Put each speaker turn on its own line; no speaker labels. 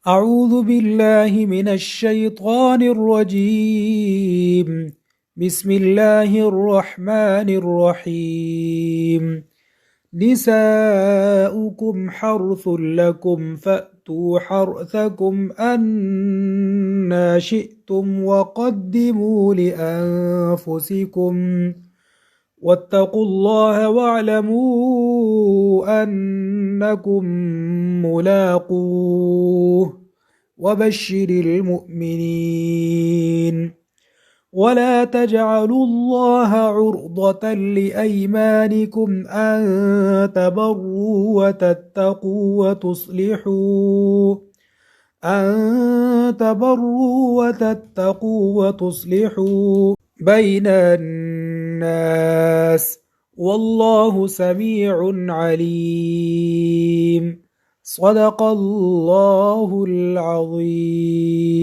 أعوذ بالله من الشيطان الرجيم. بسم الله الرحمن الرحيم. نساؤكم حرث لكم فأتوا حرثكم أنى شئتم وقدموا لأنفسكم واتقوا الله واعلموا أنكم ملاقوه وبشر المؤمنين. ولا تجعلوا الله عرضة لأيمانكم أن تبروا وتتقوا وتصلحوا بين الناس والله سميع عليم. صدق الله العظيم.